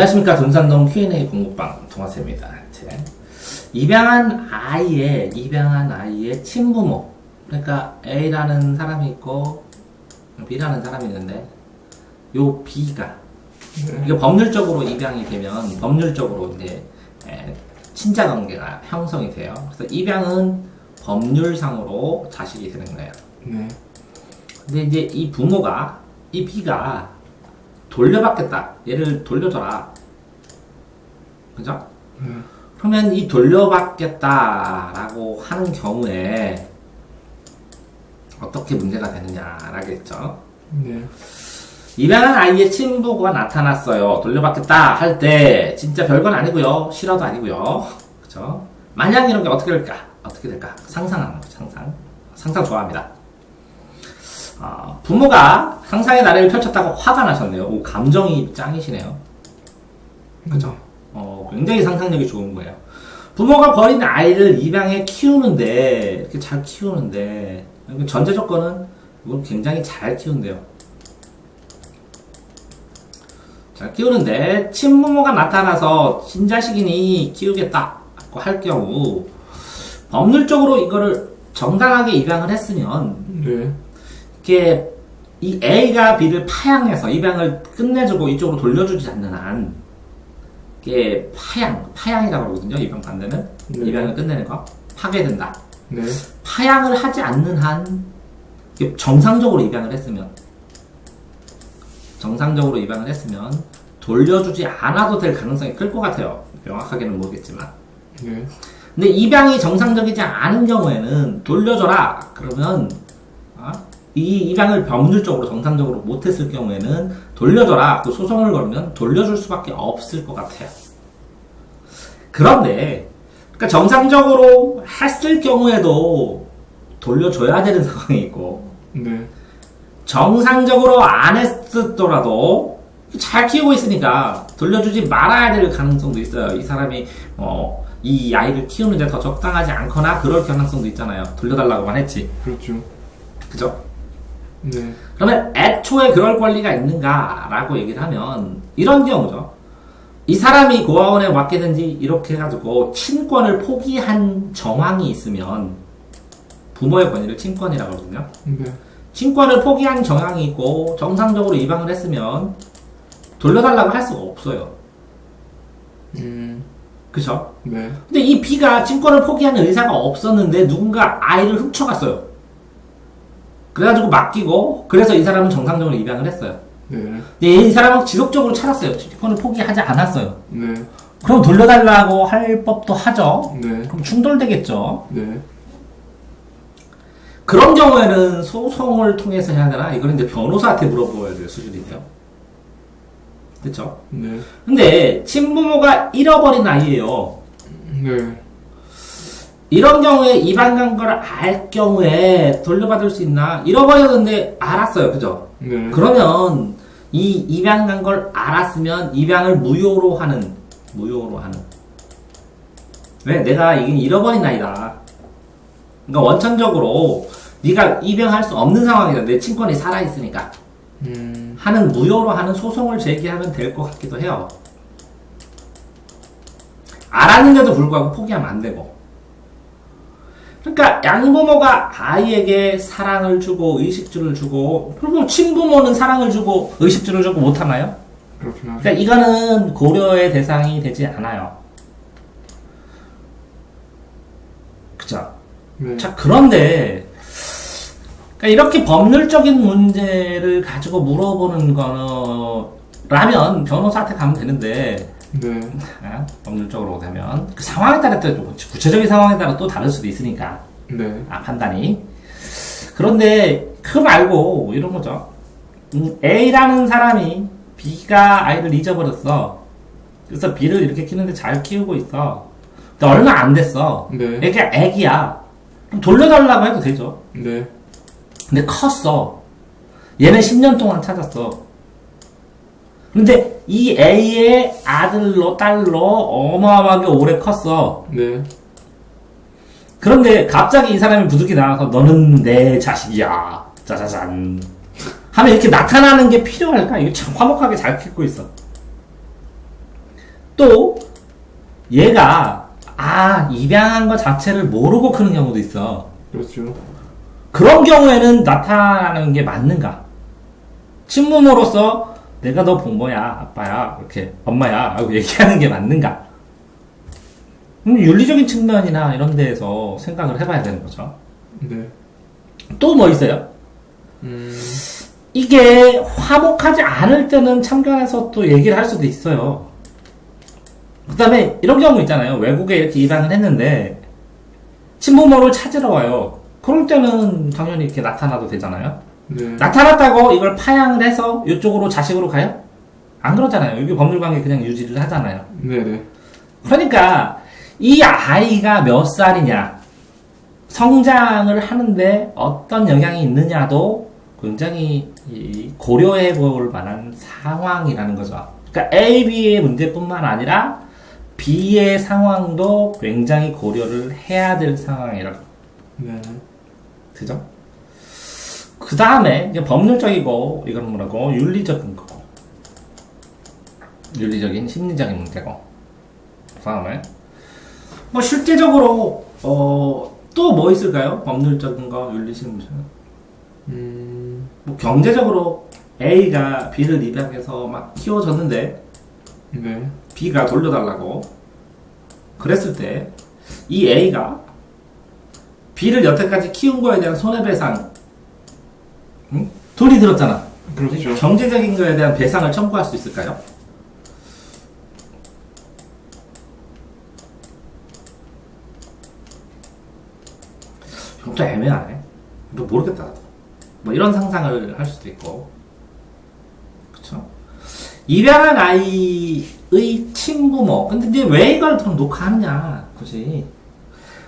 안녕하십니까. 돈산동 Q&A 공부방 동화쌤입니다. 입양한 아이의 친부모, 그러니까 A라는 사람이 있고 B라는 사람이 있는데 요 B가 이게 법률적으로 입양이 되면 법률적으로 이제 친자관계가 형성이 돼요. 그래서 입양은 법률상으로 자식이 되는 거예요. 네. 근데 이제 이 부모가 이 B가 돌려받겠다. 얘를 돌려줘라. 그죠? 그러면 이 돌려받겠다라고 하는 경우에 어떻게 문제가 되느냐라겠죠. 네. 입양한 아이의 친부가 나타났어요. 돌려받겠다 할 때 진짜 별건 아니고요. 실화도 아니고요. 그죠? 만약 이런 게 어떻게 될까? 어떻게 될까? 상상하는 거죠. 상상 좋아합니다. 부모가 상상의 나래를 펼쳤다고 화가 나셨네요. 오, 감정이 짱이시네요. 그죠? 굉장히 상상력이 좋은 거예요. 부모가 버린 아이를 입양해 키우는데, 이렇게 잘 키우는데, 전제 조건은 이건 굉장히 잘 키운대요. 잘 키우는데, 친부모가 나타나서 친자식이니 키우겠다고 할 경우, 법률적으로 이거를 정당하게 입양을 했으면, 네. 이게 이 A가 B를 파양해서 입양을 끝내주고 이쪽으로 돌려주지 않는 한 이게 파양이라고 그러거든요. 입양 반대는 네. 입양을 끝내는 거 파괴된다. 네. 파양을 하지 않는 한 이게 정상적으로 입양을 했으면 돌려주지 않아도 될 가능성이 클 것 같아요. 명확하게는 모르겠지만. 네. 근데 입양이 정상적이지 않은 경우에는 돌려줘라 그러면 이 입양을 법률적으로 정상적으로 못했을 경우에는 돌려줘라 그 소송을 걸면 돌려줄 수밖에 없을 것 같아요. 그런데 그러니까 정상적으로 했을 경우에도 돌려줘야 되는 상황이 있고 네. 정상적으로 안 했더라도 잘 키우고 있으니까 돌려주지 말아야 될 가능성도 있어요. 이 사람이 이 아이를 키우는데 더 적당하지 않거나 그럴 가능성도 있잖아요. 돌려달라고만 했지. 그렇죠. 그죠? 네. 그러면 애초에 그럴 권리가 있는가라고 얘기를 하면 이런 경우죠. 이 사람이 고아원에 맡기든지 이렇게 해가지고 친권을 포기한 정황이 있으면 부모의 권리를 친권이라고 하거든요. 네. 친권을 포기한 정황이 있고 정상적으로 입양을 했으면 돌려달라고 할 수가 없어요. 그쵸? 네. 근데 이 B가 친권을 포기하는 의사가 없었는데 누군가 아이를 훔쳐갔어요. 그래가지고 맡기고 그래서 이 사람은 정상적으로 입양을 했어요. 네. 근데 이 사람은 지속적으로 찾았어요. 친권을 포기하지 않았어요. 네. 그럼 돌려달라고 할 법도 하죠. 네. 그럼 충돌되겠죠. 네. 그런 경우에는 소송을 통해서 해야 되나? 이거는 이제 변호사한테 물어보아야 될 수준이에요. 그쵸? 네. 근데 친부모가 잃어버린 아이예요. 네. 이런 경우에 입양 간 걸 알 경우에 돌려받을 수 있나? 잃어버렸는데 알았어요. 그죠? 네. 그러면 이 입양 간 걸 알았으면 입양을 무효로 하는. 왜? 내가 이게 잃어버린 아이다. 그러니까 원천적으로 네가 입양할 수 없는 상황이다. 내 친권이 살아있으니까. 하는 무효로 하는 소송을 제기하면 될 것 같기도 해요. 알았는데도 불구하고 포기하면 안 되고. 그러니까 양부모가 아이에게 사랑을 주고 의식주를 주고 그리고 친부모는 사랑을 주고 의식주를 주고 못하나요? 그렇구나. 그러니까 이거는 고려의 대상이 되지 않아요. 그죠? 네. 자, 그런데 그러니까 이렇게 법률적인 문제를 가지고 물어보는 거라면 변호사한테 가면 되는데 네. 법률적으로 되면 그 상황에 따라 또 구체적인 상황에 따라 또 다를 수도 있으니까 네. 판단이. 그런데 그거 말고 이런 거죠. A라는 사람이 B가 아이를 잊어버렸어. 그래서 B를 이렇게 키우는데 잘 키우고 있어. 근데 얼마 안 됐어. 네. 애가 애기야. 그럼 돌려달라고 해도 되죠. 네. 근데 컸어. 얘는 10년 동안 찾았어. 근데 이 A의 아들로 딸로 어마어마하게 오래 컸어. 네. 그런데 갑자기 이 사람이 부득이 나와서 너는 내 자식이야. 짜자잔. 하면 이렇게 나타나는 게 필요할까? 이거 참 화목하게 잘 키우고 있어. 또 얘가 입양한 것 자체를 모르고 크는 경우도 있어. 그렇죠. 그런 경우에는 나타나는 게 맞는가? 친부모로서 내가 너 부모야, 아빠야, 이렇게 엄마야 라고 얘기하는 게 맞는가? 윤리적인 측면이나 이런 데에서 생각을 해봐야 되는 거죠. 네. 또 뭐 있어요? 이게 화목하지 않을 때는 참견해서 또 얘기를 할 수도 있어요. 그 다음에 이런 경우 있잖아요. 외국에 이렇게 입양을 했는데 친부모를 찾으러 와요. 그럴 때는 당연히 이렇게 나타나도 되잖아요. 네. 나타났다고 이걸 파양을 해서 이쪽으로 자식으로 가요? 안 그러잖아요. 여기 법률관계 그냥 유지를 하잖아요. 네네. 그러니까 이 아이가 몇 살이냐, 성장을 하는데 어떤 영향이 있느냐도 굉장히 고려해 볼 만한 상황이라는 거죠. 그러니까 A, B의 문제뿐만 아니라 B의 상황도 굉장히 고려를 해야 될 상황이라고. 네. 그죠? 그 다음에 이제 법률적이고 이건 뭐라고? 윤리적인 거고. 윤리적인 심리적인 문제고. 그 다음에 뭐 실제적으로 또 뭐 있을까요? 법률적인 거, 윤리 심리적. 뭐 경제적으로 A가 B를 입양해서 막 키워줬는데 네. B가 돌려달라고 그랬을 때 이 A가 B를 여태까지 키운 거에 대한 손해배상 돈이 들었잖아. 그렇죠. 경제적인 거에 대한 배상을 청구할 수 있을까요? 이것도 애매하네. 뭐 모르겠다. 나도. 뭐 이런 상상을 할 수도 있고. 그쵸? 입양한 아이의 친부모. 근데 이제 왜 이걸 그럼 녹화하느냐. 굳이.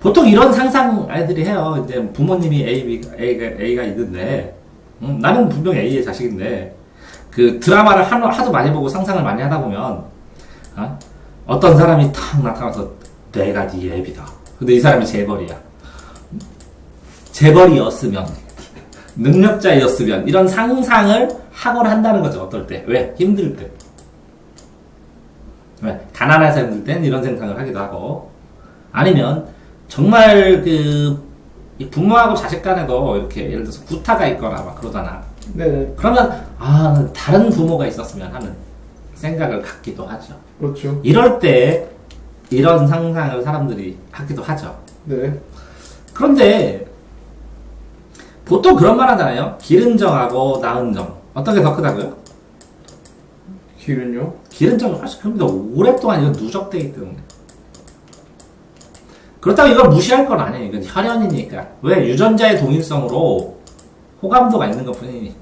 보통 이런 상상 아이들이 해요. 이제 부모님이 A가 있는데, 나는 분명 A의 자식인데, 그 드라마를 하도 많이 보고 상상을 많이 하다 보면, 어떤 사람이 탁 나타나서 내가 네 애비다. 근데 이 사람이 재벌이야. 재벌이었으면, 능력자였으면, 이런 상상을 하곤 한다는 거죠. 어떨 때. 왜? 힘들 때. 왜? 가난해서 힘들 땐 이런 상상을 하기도 하고, 아니면, 정말 부모하고 자식 간에도 이렇게 예를 들어서 구타가 있거나 막 그러잖아. 네. 그러면, 다른 부모가 있었으면 하는 생각을 갖기도 하죠. 그렇죠. 이럴 때, 이런 상상을 사람들이 하기도 하죠. 네. 그런데, 보통 그런 말 하잖아요. 기른 정하고 낳은 정. 어떤 게 더 크다고요? 길은요? 기른 정이 훨씬 큽니다. 오랫동안 이건 누적되기 때문에. 그렇다고 이걸 무시할 건 아니에요. 이건 혈연이니까. 왜? 유전자의 동일성으로 호감도가 있는 것 뿐이니까.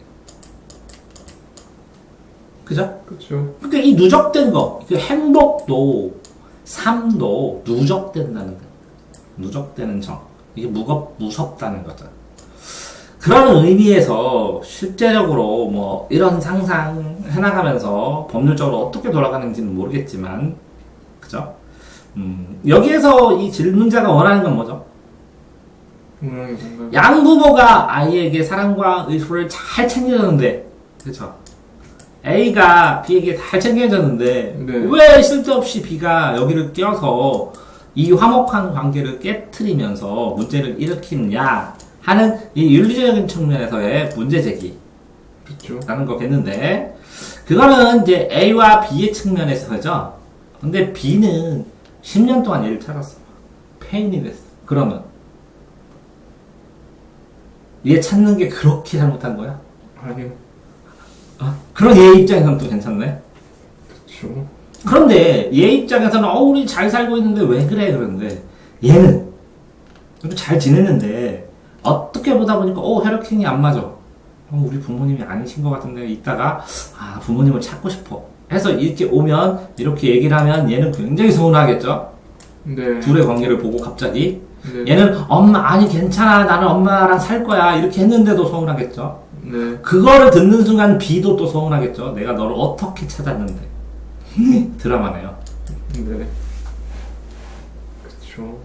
그죠? 그렇죠. 그러니까 이 누적된 거, 그 행복도, 삶도 누적된다는 거. 누적되는 정. 이게 무섭다는 거죠. 그런 의미에서 실제적으로 뭐 이런 상상 해나가면서 법률적으로 어떻게 돌아가는지는 모르겠지만, 그죠? 여기에서 이 질문자가 원하는 건 뭐죠? 양부모가 아이에게 사랑과 의식을 잘 챙겨줬는데, 그쵸? A가 B에게 잘 챙겨줬는데, 네. 왜 쓸데없이 B가 여기를 껴서 이 화목한 관계를 깨트리면서 문제를 일으키느냐 하는 이 윤리적인 측면에서의 문제 제기라는 그렇죠. 거겠는데, 그거는 이제 A와 B의 측면에서죠. 근데 B는 10년 동안 얘를 찾았어. 페인이 됐어. 그러면 얘 찾는 게 그렇게 잘못한 거야? 아니요. 그런 얘 입장에서는 또 괜찮네. 그렇죠. 그런데 얘 입장에서는 우리 잘 살고 있는데 왜 그래? 그러는데 얘는 잘 지냈는데 어떻게 보다 보니까 혈액형이 안 맞아. 우리 부모님이 아니신 것 같은데 이따가 부모님을 찾고 싶어 해서 이렇게 오면 이렇게 얘기를 하면 얘는 굉장히 서운하겠죠. 네. 둘의 관계를 보고 갑자기 네. 얘는 엄마 아니 괜찮아 나는 엄마랑 살 거야 이렇게 했는데도 서운하겠죠. 네. 그거를 듣는 순간 B도 또 서운하겠죠. 내가 너를 어떻게 찾았는데. 드라마네요. 네. 그렇죠.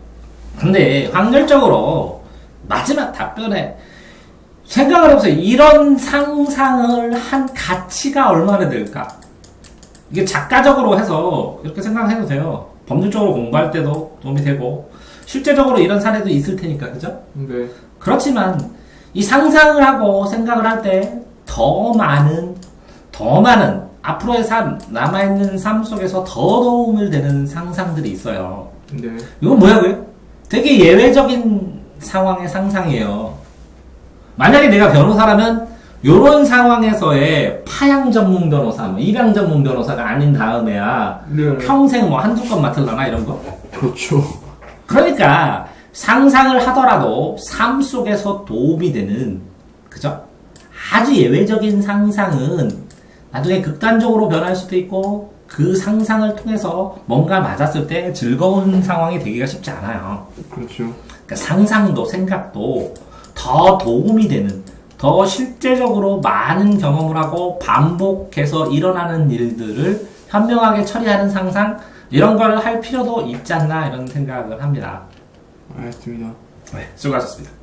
근데 확률적으로 마지막 답변에 생각을 해보세요. 이런 상상을 한 가치가 얼마나 될까? 이게 작가적으로 해서 이렇게 생각해도 돼요. 법률적으로 공부할 때도 도움이 되고 실제적으로 이런 사례도 있을 테니까 그죠? 네. 그렇지만 이 상상을 하고 생각을 할 때 더 많은 앞으로의 삶, 남아있는 삶 속에서 더 도움을 되는 상상들이 있어요. 네. 이건 뭐야, 그게? 되게 예외적인 상황의 상상이에요. 만약에 내가 변호사라면, 요런 상황에서의 파양 전문 변호사, 입양 전문 변호사가 아닌 다음에야, 네. 평생 뭐 한두 건 맡을라나, 이런 거? 그렇죠. 그러니까, 상상을 하더라도 삶 속에서 도움이 되는, 그죠? 아주 예외적인 상상은 나중에 극단적으로 변할 수도 있고, 그 상상을 통해서 뭔가 맞았을 때 즐거운 상황이 되기가 쉽지 않아요. 그렇죠. 그러니까 상상도 생각도 더 도움이 되는, 더 실제적으로 많은 경험을 하고 반복해서 일어나는 일들을 현명하게 처리하는 상상, 이런 걸 할 필요도 있지 않나 이런 생각을 합니다. 알겠습니다. 네, 수고하셨습니다.